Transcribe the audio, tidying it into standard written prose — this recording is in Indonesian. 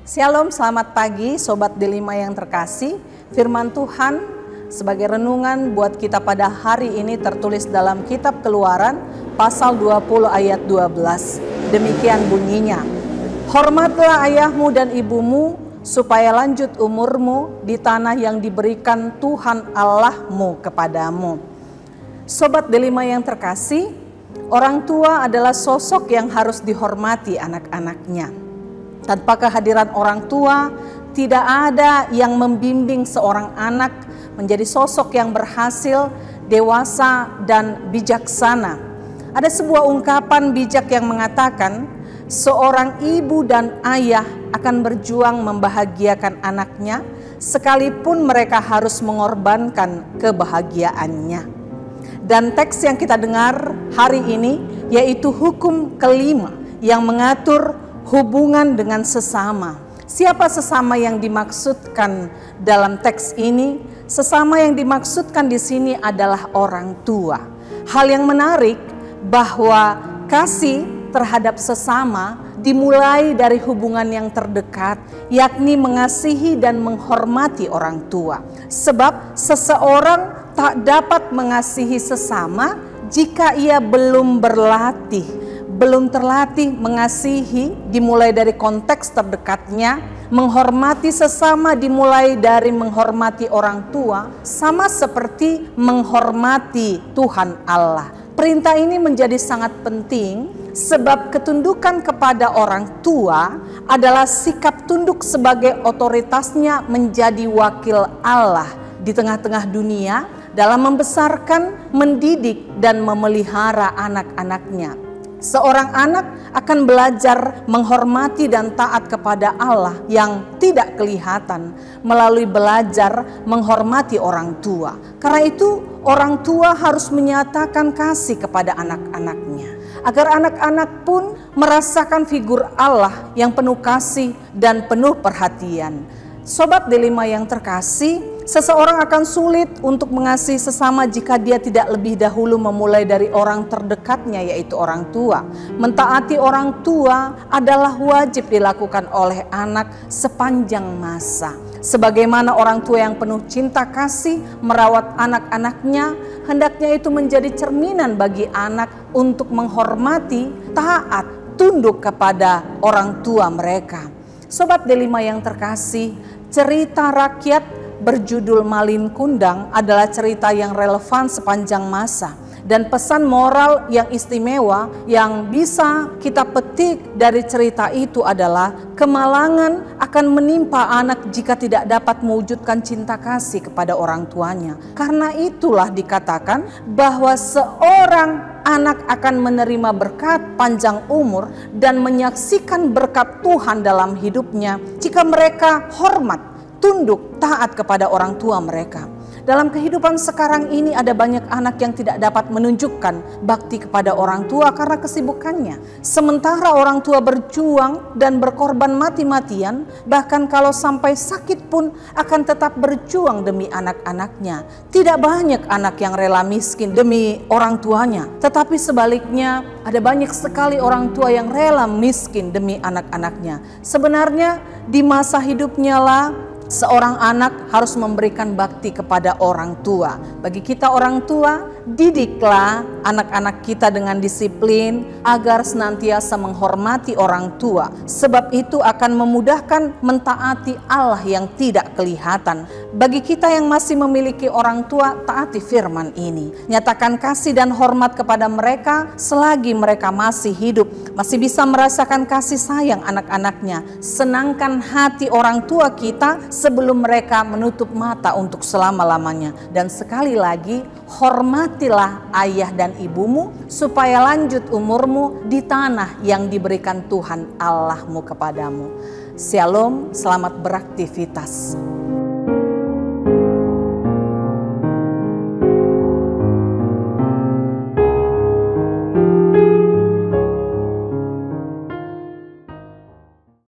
Shalom, selamat pagi Sobat Delima yang terkasih. Firman Tuhan sebagai renungan buat kita pada hari ini tertulis dalam kitab Keluaran pasal 20 ayat 12. Demikian bunyinya. Hormatlah ayahmu dan ibumu supaya lanjut umurmu di tanah yang diberikan Tuhan Allahmu kepadamu. Sobat Delima yang terkasih, orang tua adalah sosok yang harus dihormati anak-anaknya. Tanpa kehadiran orang tua, tidak ada yang membimbing seorang anak menjadi sosok yang berhasil, dewasa, dan bijaksana. Ada sebuah ungkapan bijak yang mengatakan, seorang ibu dan ayah akan berjuang membahagiakan anaknya, sekalipun mereka harus mengorbankan kebahagiaannya. Dan teks yang kita dengar hari ini yaitu hukum kelima yang mengatur hubungan dengan sesama. Siapa sesama yang dimaksudkan dalam teks ini? Sesama yang dimaksudkan di sini adalah orang tua. Hal yang menarik bahwa kasih terhadap sesama dimulai dari hubungan yang terdekat, yakni mengasihi dan menghormati orang tua. Sebab seseorang tak dapat mengasihi sesama jika ia belum terlatih mengasihi dimulai dari konteks terdekatnya, menghormati sesama dimulai dari menghormati orang tua, sama seperti menghormati Tuhan Allah. Perintah ini menjadi sangat penting sebab ketundukan kepada orang tua adalah sikap tunduk sebagai otoritasnya menjadi wakil Allah di tengah-tengah dunia dalam membesarkan, mendidik, dan memelihara anak-anaknya. Seorang anak akan belajar menghormati dan taat kepada Allah yang tidak kelihatan melalui belajar menghormati orang tua. Karena itu orang tua harus menyatakan kasih kepada anak-anaknya, agar anak-anak pun merasakan figur Allah yang penuh kasih dan penuh perhatian. Sobat Delima yang terkasih, seseorang akan sulit untuk mengasihi sesama jika dia tidak lebih dahulu memulai dari orang terdekatnya, yaitu orang tua. Mentaati orang tua adalah wajib dilakukan oleh anak sepanjang masa. Sebagaimana orang tua yang penuh cinta kasih merawat anak-anaknya, hendaknya itu menjadi cerminan bagi anak untuk menghormati, taat, tunduk kepada orang tua mereka. Sobat Delima yang terkasih, cerita rakyat berjudul Malin Kundang adalah cerita yang relevan sepanjang masa. Dan pesan moral yang istimewa yang bisa kita petik dari cerita itu adalah kemalangan akan menimpa anak jika tidak dapat mewujudkan cinta kasih kepada orang tuanya. Karena itulah dikatakan bahwa seorang anak akan menerima berkat panjang umur dan menyaksikan berkat Tuhan dalam hidupnya jika mereka hormat, tunduk, taat kepada orang tua mereka. Dalam kehidupan sekarang ini ada banyak anak yang tidak dapat menunjukkan bakti kepada orang tua karena kesibukannya. Sementara orang tua berjuang dan berkorban mati-matian, bahkan kalau sampai sakit pun akan tetap berjuang demi anak-anaknya. Tidak banyak anak yang rela miskin demi orang tuanya, tetapi sebaliknya ada banyak sekali orang tua yang rela miskin demi anak-anaknya. Sebenarnya di masa hidupnya lah seorang anak harus memberikan bakti kepada orang tua. Bagi kita orang tua, didiklah anak-anak kita dengan disiplin agar senantiasa menghormati orang tua. Sebab itu akan memudahkan mentaati Allah yang tidak kelihatan. Bagi kita yang masih memiliki orang tua, taati firman ini. Nyatakan kasih dan hormat kepada mereka selagi mereka masih hidup, masih bisa merasakan kasih sayang anak-anaknya. Senangkan hati orang tua kita sebelum mereka menutup mata untuk selama-lamanya. Dan sekali lagi, hormatilah ayah dan ibumu supaya lanjut umurmu di tanah yang diberikan Tuhan Allahmu kepadamu. Shalom, selamat beraktivitas.